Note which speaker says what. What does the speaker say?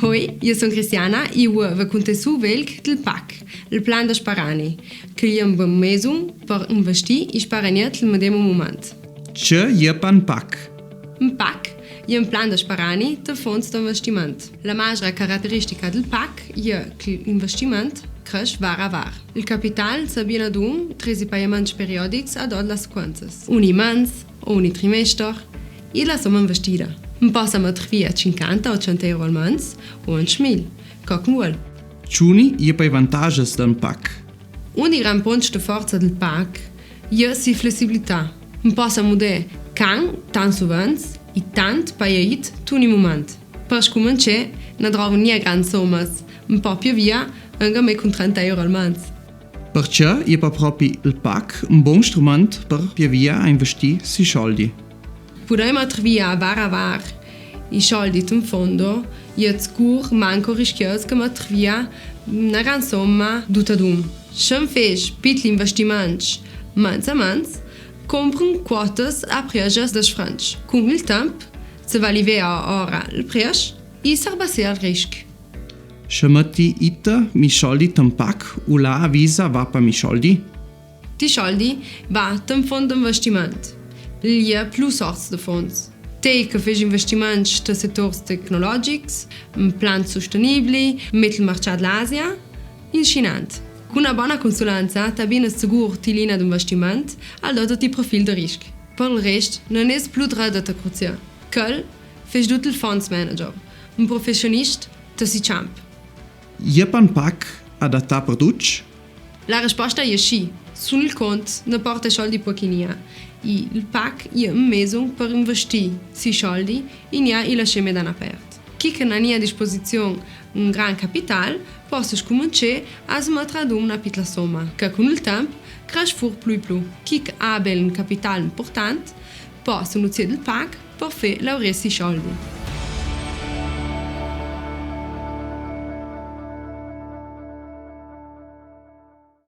Speaker 1: Hoi, io sono Cristiana e vi conto su velc del PAC, il plan da sparani, che gli un meso per investire e sparare al medesimo momento.
Speaker 2: Ce je pan PAC?
Speaker 1: Un PAC è un plan da sparani del fondo di investimento. La maggiore caratteristica del PAC è che l'investimento cresce var a var. Il capitale si abbina ad tre pagamenti periodici ad le sequenze. Ogni mese, ogni trimestre e la somma investita. Non possiamo trovare 50 o 100 euro al mese o 1.000, come vuole.
Speaker 2: Ciuni je pa vantaggi del PAC.
Speaker 1: Un dei grandi punti di forza del PAC è la flessibilità. Non possiamo dire can, tan sovens e tant paiait tutti i momenti. Per cominciare, non trovo nie grandi somme, un po' più via, anche me con 30 euro al mese.
Speaker 2: Perciò je pa proprio il PAC un buon strumento per via a investire si soldi.
Speaker 1: Podemos trovare var a var i soldi in fondo, è sicuro manco rischioso che trovare una grande somma tutta dum. Se fai piccoli investimenti mens a mens, compram quotas a preços das francs. Com il tempo, se va livea ora il prezzo e si abbassa il rischio.
Speaker 2: Se metti ita mi soldi in PAC o la avvisa va pa mi soldi?
Speaker 1: Ti soldi va in fondo investimento. Gli ha più sorti di fondi. Te che fai investimenti in settori tecnologici, in plan sostenibili, met il mercato dell'Asia, in Cina. Con una buona consulenza, ti viene sicuro ti linea di investimento al dato ti profilo di rischio. Per il resto, non è più drada da cruzia. Quel fai tutto il funds manager, un professionista che si campa.
Speaker 2: Je pan PAC adatta per tutti?
Speaker 1: La risposta è sì. Sul conto non porta soldi pochinia e il PAC è un mezzo per investire si soldi e non ha la scema aperta. Chi non ha a disposizione un gran capitale può cominciare a smettere di una piccola somma, che con il tempo cresce più e più. Chi ha un capitale importante può usare il PAC per fare lavorare si soldi.